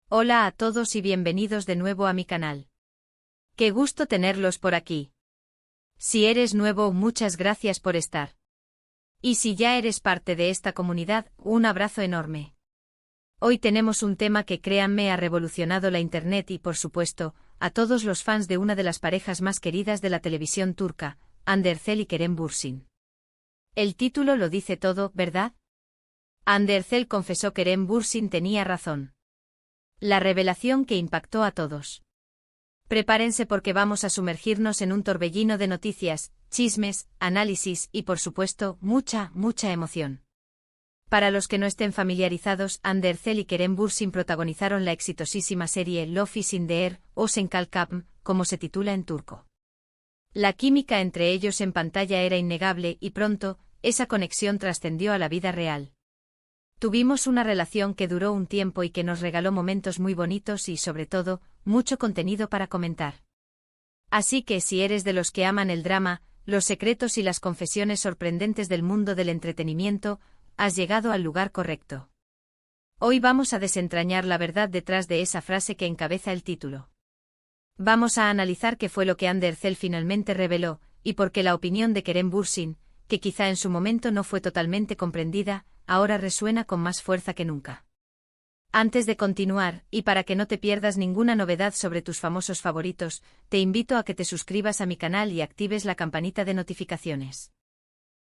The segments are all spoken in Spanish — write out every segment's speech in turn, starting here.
Hola a todos y bienvenidos de nuevo a mi canal. Qué gusto tenerlos por aquí. Si eres nuevo, muchas gracias por estar. Y si ya eres parte de esta comunidad, un abrazo enorme. Hoy tenemos un tema que, créanme, ha revolucionado la internet y, por supuesto, a todos los fans de una de las parejas más queridas de la televisión turca, Hande Erçel y Kerem Bürsin. El título lo dice todo, ¿verdad? Hande Erçel confesó que Kerem Bürsin tenía razón. La revelación que impactó a todos. Prepárense porque vamos a sumergirnos en un torbellino de noticias, chismes, análisis y, por supuesto, mucha emoción. Para los que no estén familiarizados, Hande Erçel y Kerem Bürsin protagonizaron la exitosísima serie Love is in the Air, o Sen Kalkam, como se titula en turco. La química entre ellos en pantalla era innegable y pronto, esa conexión trascendió a la vida real. Tuvimos una relación que duró un tiempo y que nos regaló momentos muy bonitos y, sobre todo, mucho contenido para comentar. Así que si eres de los que aman el drama, los secretos y las confesiones sorprendentes del mundo del entretenimiento, has llegado al lugar correcto. Hoy vamos a desentrañar la verdad detrás de esa frase que encabeza el título. Vamos a analizar qué fue lo que Hande Erçel finalmente reveló, y por qué la opinión de Kerem Bürsin, que quizá en su momento no fue totalmente comprendida, ahora resuena con más fuerza que nunca. Antes de continuar, y para que no te pierdas ninguna novedad sobre tus famosos favoritos, te invito a que te suscribas a mi canal y actives la campanita de notificaciones.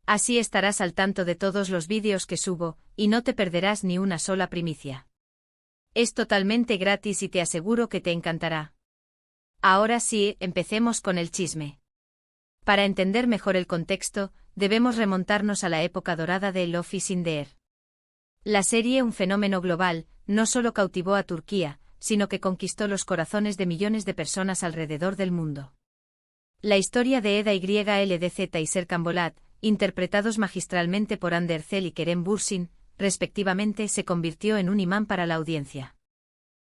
Así estarás al tanto de todos los vídeos que subo, y no te perderás ni una sola primicia. Es totalmente gratis y te aseguro que te encantará. Ahora sí, empecemos con el chisme. Para entender mejor el contexto, debemos remontarnos a la época dorada de Love is in the Air. La serie, un fenómeno global, no solo cautivó a Turquía, sino que conquistó los corazones de millones de personas alrededor del mundo. La historia de Eda YLDZ y Serkan Bolat, interpretados magistralmente por Hande Erçel y Kerem Bürsin, respectivamente, se convirtió en un imán para la audiencia.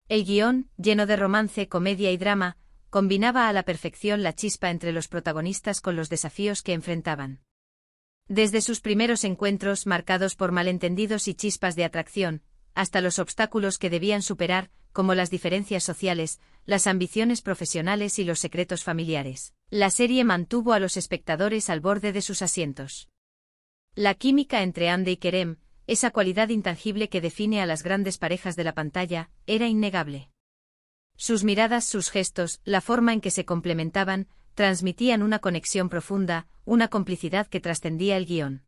El guión, lleno de romance, comedia y drama, combinaba a la perfección la chispa entre los protagonistas con los desafíos que enfrentaban. Desde sus primeros encuentros marcados por malentendidos y chispas de atracción, hasta los obstáculos que debían superar, como las diferencias sociales, las ambiciones profesionales y los secretos familiares, la serie mantuvo a los espectadores al borde de sus asientos. La química entre Hande y Kerem, esa cualidad intangible que define a las grandes parejas de la pantalla, era innegable. Sus miradas, sus gestos, la forma en que se complementaban, transmitían una conexión profunda, una complicidad que trascendía el guión.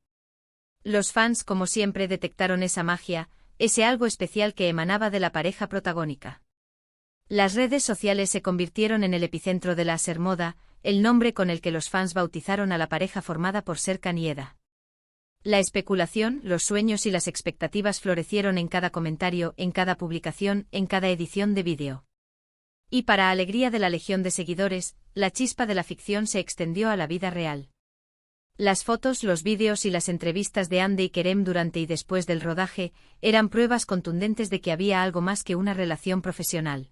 Los fans, como siempre, detectaron esa magia, ese algo especial que emanaba de la pareja protagónica. Las redes sociales se convirtieron en el epicentro de la Sermoda, el nombre con el que los fans bautizaron a la pareja formada por Serkan y Eda. La especulación, los sueños y las expectativas florecieron en cada comentario, en cada publicación, en cada edición de vídeo. Y para alegría de la legión de seguidores, la chispa de la ficción se extendió a la vida real. Las fotos, los vídeos y las entrevistas de Hande y Kerem durante y después del rodaje eran pruebas contundentes de que había algo más que una relación profesional.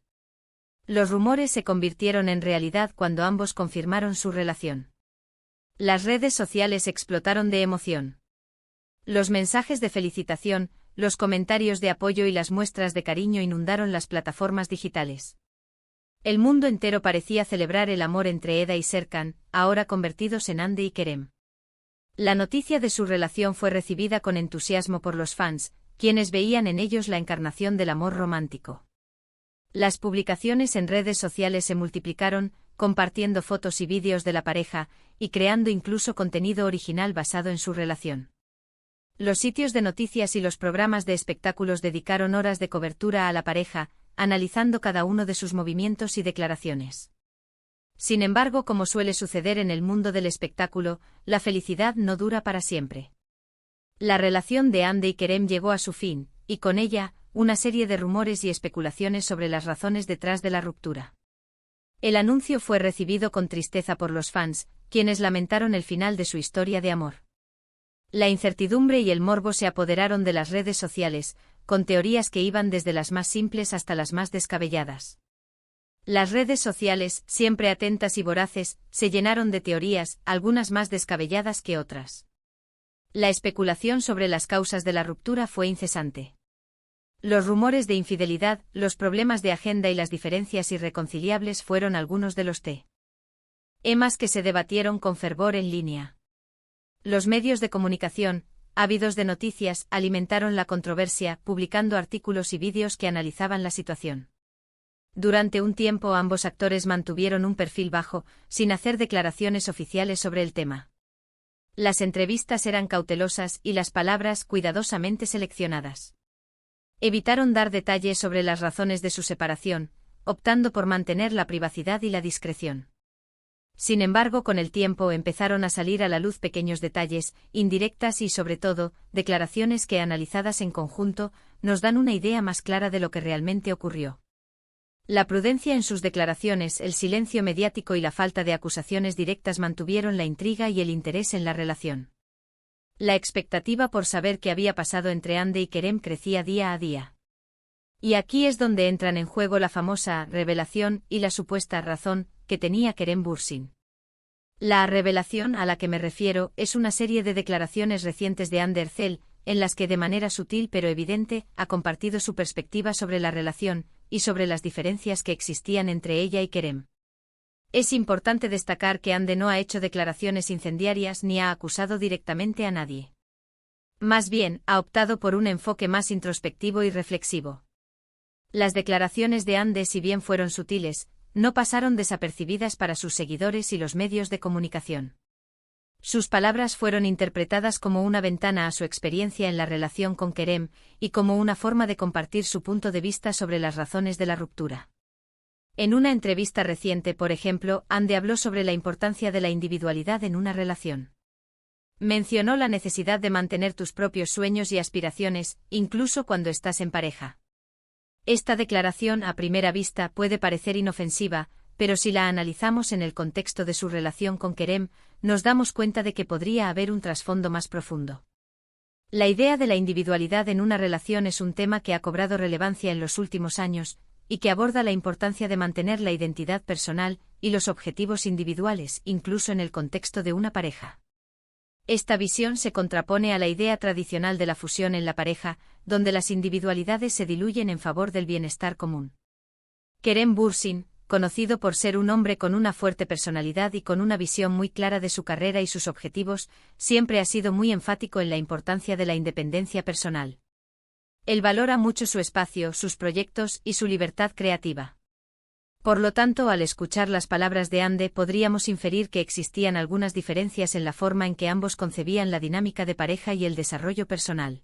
Los rumores se convirtieron en realidad cuando ambos confirmaron su relación. Las redes sociales explotaron de emoción. Los mensajes de felicitación, los comentarios de apoyo y las muestras de cariño inundaron las plataformas digitales. El mundo entero parecía celebrar el amor entre Eda y Serkan, ahora convertidos en Hande y Kerem. La noticia de su relación fue recibida con entusiasmo por los fans, quienes veían en ellos la encarnación del amor romántico. Las publicaciones en redes sociales se multiplicaron, compartiendo fotos y vídeos de la pareja, y creando incluso contenido original basado en su relación. Los sitios de noticias y los programas de espectáculos dedicaron horas de cobertura a la pareja, analizando cada uno de sus movimientos y declaraciones. Sin embargo, como suele suceder en el mundo del espectáculo, la felicidad no dura para siempre. La relación de Hande y Kerem llegó a su fin, y con ella, una serie de rumores y especulaciones sobre las razones detrás de la ruptura. El anuncio fue recibido con tristeza por los fans, quienes lamentaron el final de su historia de amor. La incertidumbre y el morbo se apoderaron de las redes sociales, con teorías que iban desde las más simples hasta las más descabelladas. Las redes sociales, siempre atentas y voraces, se llenaron de teorías, algunas más descabelladas que otras. La especulación sobre las causas de la ruptura fue incesante. Los rumores de infidelidad, los problemas de agenda y las diferencias irreconciliables fueron algunos de los temas que se debatieron con fervor en línea. Los medios de comunicación, ávidos de noticias, alimentaron la controversia, publicando artículos y vídeos que analizaban la situación. Durante un tiempo ambos actores mantuvieron un perfil bajo, sin hacer declaraciones oficiales sobre el tema. Las entrevistas eran cautelosas y las palabras cuidadosamente seleccionadas. Evitaron dar detalles sobre las razones de su separación, optando por mantener la privacidad y la discreción. Sin embargo, con el tiempo empezaron a salir a la luz pequeños detalles, indirectas y, sobre todo, declaraciones que, analizadas en conjunto, nos dan una idea más clara de lo que realmente ocurrió. La prudencia en sus declaraciones, el silencio mediático y la falta de acusaciones directas mantuvieron la intriga y el interés en la relación. La expectativa por saber qué había pasado entre Hande y Kerem crecía día a día. Y aquí es donde entran en juego la famosa revelación y la supuesta razón que tenía Kerem Bürsin. La revelación a la que me refiero es una serie de declaraciones recientes de Hande Erçel, en las que de manera sutil pero evidente ha compartido su perspectiva sobre la relación y sobre las diferencias que existían entre ella y Kerem. Es importante destacar que Hande no ha hecho declaraciones incendiarias ni ha acusado directamente a nadie. Más bien, ha optado por un enfoque más introspectivo y reflexivo. Las declaraciones de Hande, si bien fueron sutiles, no pasaron desapercibidas para sus seguidores y los medios de comunicación. Sus palabras fueron interpretadas como una ventana a su experiencia en la relación con Kerem y como una forma de compartir su punto de vista sobre las razones de la ruptura. En una entrevista reciente, por ejemplo, Hande habló sobre la importancia de la individualidad en una relación. Mencionó la necesidad de mantener tus propios sueños y aspiraciones, incluso cuando estás en pareja. Esta declaración a primera vista puede parecer inofensiva, pero si la analizamos en el contexto de su relación con Kerem, nos damos cuenta de que podría haber un trasfondo más profundo. La idea de la individualidad en una relación es un tema que ha cobrado relevancia en los últimos años, y que aborda la importancia de mantener la identidad personal y los objetivos individuales, incluso en el contexto de una pareja. Esta visión se contrapone a la idea tradicional de la fusión en la pareja, donde las individualidades se diluyen en favor del bienestar común. Kerem Bürsin, conocido por ser un hombre con una fuerte personalidad y con una visión muy clara de su carrera y sus objetivos, siempre ha sido muy enfático en la importancia de la independencia personal. Él valora mucho su espacio, sus proyectos y su libertad creativa. Por lo tanto, al escuchar las palabras de Hande, podríamos inferir que existían algunas diferencias en la forma en que ambos concebían la dinámica de pareja y el desarrollo personal.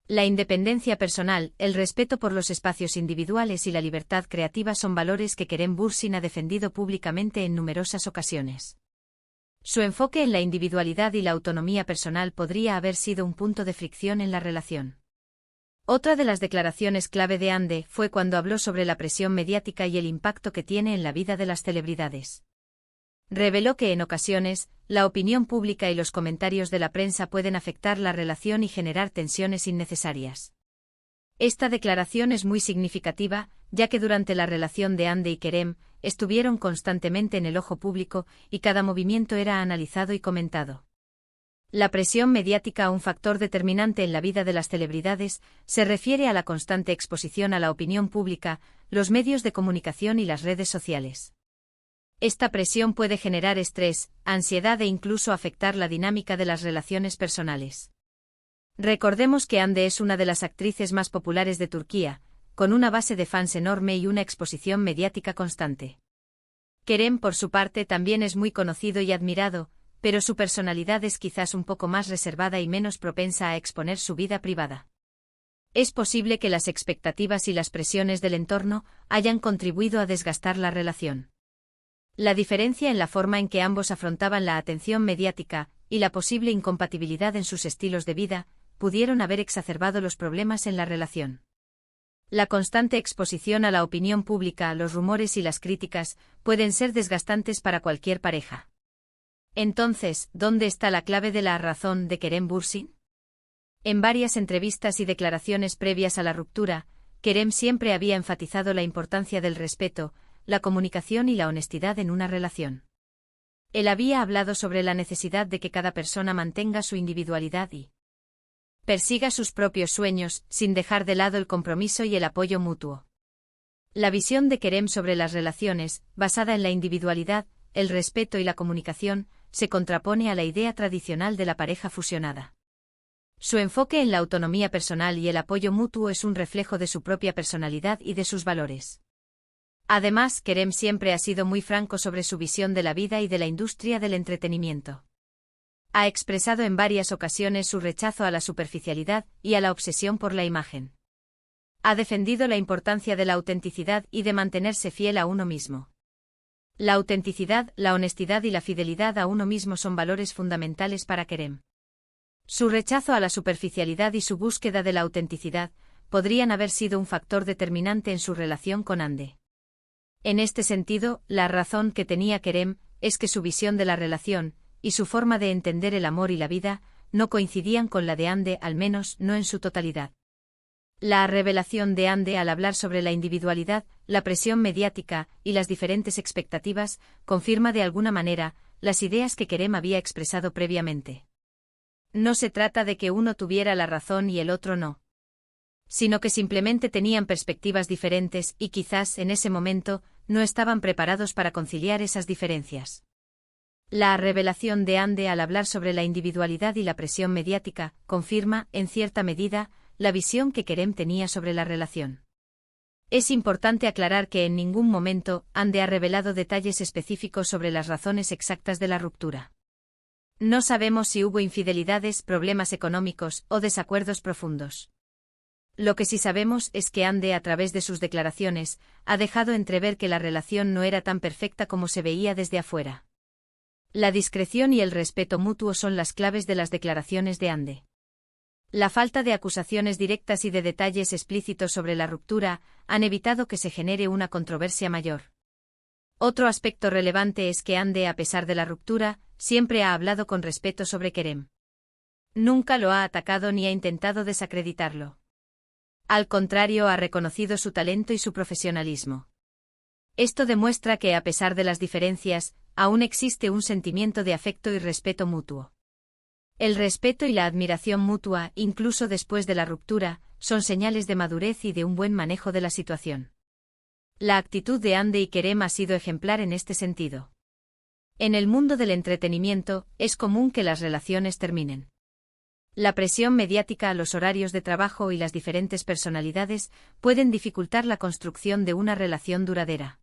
La independencia personal, el respeto por los espacios individuales y la libertad creativa son valores que Kerem Bürsin ha defendido públicamente en numerosas ocasiones. Su enfoque en la individualidad y la autonomía personal podría haber sido un punto de fricción en la relación. Otra de las declaraciones clave de Hande fue cuando habló sobre la presión mediática y el impacto que tiene en la vida de las celebridades. Reveló que en ocasiones, la opinión pública y los comentarios de la prensa pueden afectar la relación y generar tensiones innecesarias. Esta declaración es muy significativa, ya que durante la relación de Hande y Kerem, estuvieron constantemente en el ojo público y cada movimiento era analizado y comentado. La presión mediática, un factor determinante en la vida de las celebridades, se refiere a la constante exposición a la opinión pública, los medios de comunicación y las redes sociales. Esta presión puede generar estrés, ansiedad e incluso afectar la dinámica de las relaciones personales. Recordemos que Hande es una de las actrices más populares de Turquía, con una base de fans enorme y una exposición mediática constante. Kerem, por su parte, también es muy conocido y admirado, pero su personalidad es quizás un poco más reservada y menos propensa a exponer su vida privada. Es posible que las expectativas y las presiones del entorno hayan contribuido a desgastar la relación. La diferencia en la forma en que ambos afrontaban la atención mediática y la posible incompatibilidad en sus estilos de vida pudieron haber exacerbado los problemas en la relación. La constante exposición a la opinión pública, los rumores y las críticas pueden ser desgastantes para cualquier pareja. Entonces, ¿dónde está la clave de la razón de Kerem Bürsin? En varias entrevistas y declaraciones previas a la ruptura, Kerem siempre había enfatizado la importancia del respeto, la comunicación y la honestidad en una relación. Él había hablado sobre la necesidad de que cada persona mantenga su individualidad y Persiga sus propios sueños, sin dejar de lado el compromiso y el apoyo mutuo. La visión de Kerem sobre las relaciones, basada en la individualidad, el respeto y la comunicación, se contrapone a la idea tradicional de la pareja fusionada. Su enfoque en la autonomía personal y el apoyo mutuo es un reflejo de su propia personalidad y de sus valores. Además, Kerem siempre ha sido muy franco sobre su visión de la vida y de la industria del entretenimiento. Ha expresado en varias ocasiones su rechazo a la superficialidad y a la obsesión por la imagen. Ha defendido la importancia de la autenticidad y de mantenerse fiel a uno mismo. La autenticidad, la honestidad y la fidelidad a uno mismo son valores fundamentales para Kerem. Su rechazo a la superficialidad y su búsqueda de la autenticidad podrían haber sido un factor determinante en su relación con Hande. En este sentido, la razón que tenía Kerem es que su visión de la relación y su forma de entender el amor y la vida no coincidían con la de Hande, al menos no en su totalidad. La revelación de Hande al hablar sobre la individualidad, la presión mediática y las diferentes expectativas confirma de alguna manera las ideas que Kerem había expresado previamente. No se trata de que uno tuviera la razón y el otro no, sino que simplemente tenían perspectivas diferentes y quizás en ese momento no estaban preparados para conciliar esas diferencias. La revelación de Hande al hablar sobre la individualidad y la presión mediática confirma, en cierta medida, la visión que Kerem tenía sobre la relación. Es importante aclarar que en ningún momento Hande ha revelado detalles específicos sobre las razones exactas de la ruptura. No sabemos si hubo infidelidades, problemas económicos o desacuerdos profundos. Lo que sí sabemos es que Hande, a través de sus declaraciones, ha dejado entrever que la relación no era tan perfecta como se veía desde afuera. La discreción y el respeto mutuo son las claves de las declaraciones de Hande. La falta de acusaciones directas y de detalles explícitos sobre la ruptura han evitado que se genere una controversia mayor. Otro aspecto relevante es que Hande, a pesar de la ruptura, siempre ha hablado con respeto sobre Kerem. Nunca lo ha atacado ni ha intentado desacreditarlo. Al contrario, ha reconocido su talento y su profesionalismo. Esto demuestra que, a pesar de las diferencias, aún existe un sentimiento de afecto y respeto mutuo. El respeto y la admiración mutua, incluso después de la ruptura, son señales de madurez y de un buen manejo de la situación. La actitud de Hande y Kerem ha sido ejemplar en este sentido. En el mundo del entretenimiento, es común que las relaciones terminen. La presión mediática, los horarios de trabajo y las diferentes personalidades pueden dificultar la construcción de una relación duradera.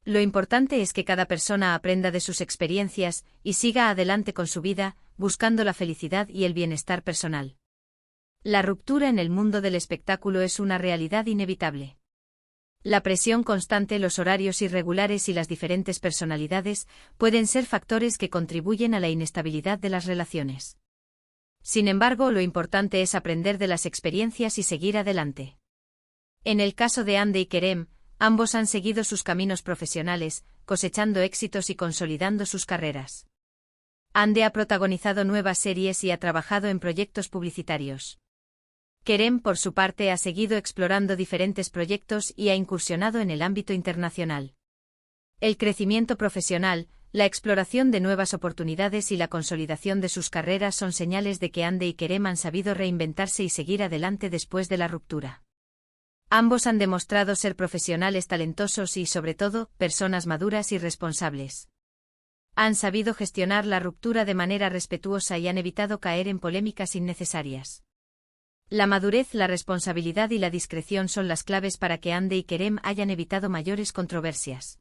Lo importante es que cada persona aprenda de sus experiencias y siga adelante con su vida, buscando la felicidad y el bienestar personal. La ruptura en el mundo del espectáculo es una realidad inevitable. La presión constante, los horarios irregulares y las diferentes personalidades pueden ser factores que contribuyen a la inestabilidad de las relaciones. Sin embargo, lo importante es aprender de las experiencias y seguir adelante. En el caso de Hande y Kerem, ambos han seguido sus caminos profesionales, cosechando éxitos y consolidando sus carreras. Hande ha protagonizado nuevas series y ha trabajado en proyectos publicitarios. Kerem, por su parte, ha seguido explorando diferentes proyectos y ha incursionado en el ámbito internacional. El crecimiento profesional, la exploración de nuevas oportunidades y la consolidación de sus carreras son señales de que Hande y Kerem han sabido reinventarse y seguir adelante después de la ruptura. Ambos han demostrado ser profesionales talentosos y, sobre todo, personas maduras y responsables. Han sabido gestionar la ruptura de manera respetuosa y han evitado caer en polémicas innecesarias. La madurez, la responsabilidad y la discreción son las claves para que Hande y Kerem hayan evitado mayores controversias.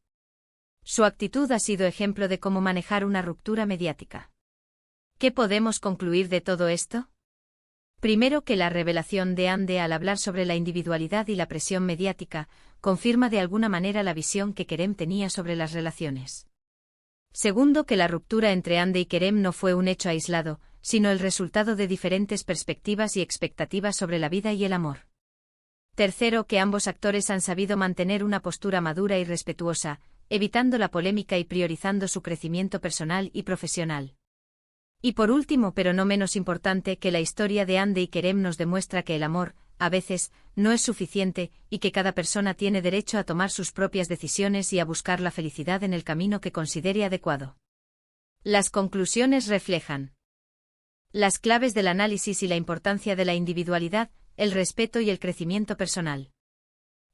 Su actitud ha sido ejemplo de cómo manejar una ruptura mediática. ¿Qué podemos concluir de todo esto? Primero, que la revelación de Hande al hablar sobre la individualidad y la presión mediática confirma de alguna manera la visión que Kerem tenía sobre las relaciones. Segundo, que la ruptura entre Hande y Kerem no fue un hecho aislado, sino el resultado de diferentes perspectivas y expectativas sobre la vida y el amor. Tercero, que ambos actores han sabido mantener una postura madura y respetuosa, evitando la polémica y priorizando su crecimiento personal y profesional. Y por último, pero no menos importante, que la historia de Hande y Kerem nos demuestra que el amor, a veces, no es suficiente y que cada persona tiene derecho a tomar sus propias decisiones y a buscar la felicidad en el camino que considere adecuado. Las conclusiones reflejan Las claves del análisis y la importancia de la individualidad, el respeto y el crecimiento personal.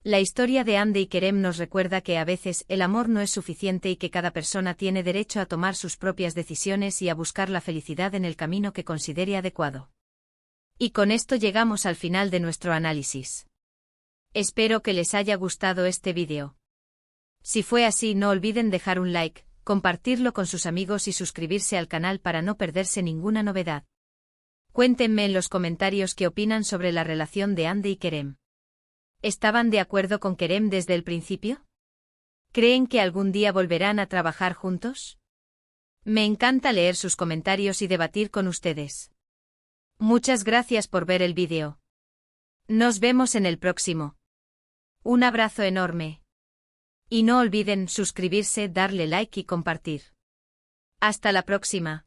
La historia de Hande y Kerem nos recuerda que a veces el amor no es suficiente y que cada persona tiene derecho a tomar sus propias decisiones y a buscar la felicidad en el camino que considere adecuado. Y con esto llegamos al final de nuestro análisis. Espero que les haya gustado este vídeo. Si fue así, no olviden dejar un like, compartirlo con sus amigos y suscribirse al canal para no perderse ninguna novedad. Cuéntenme en los comentarios qué opinan sobre la relación de Hande y Kerem. ¿Estaban de acuerdo con Kerem desde el principio? ¿Creen que algún día volverán a trabajar juntos? Me encanta leer sus comentarios y debatir con ustedes. Muchas gracias por ver el vídeo. Nos vemos en el próximo. Un abrazo enorme. Y no olviden suscribirse, darle like y compartir. Hasta la próxima.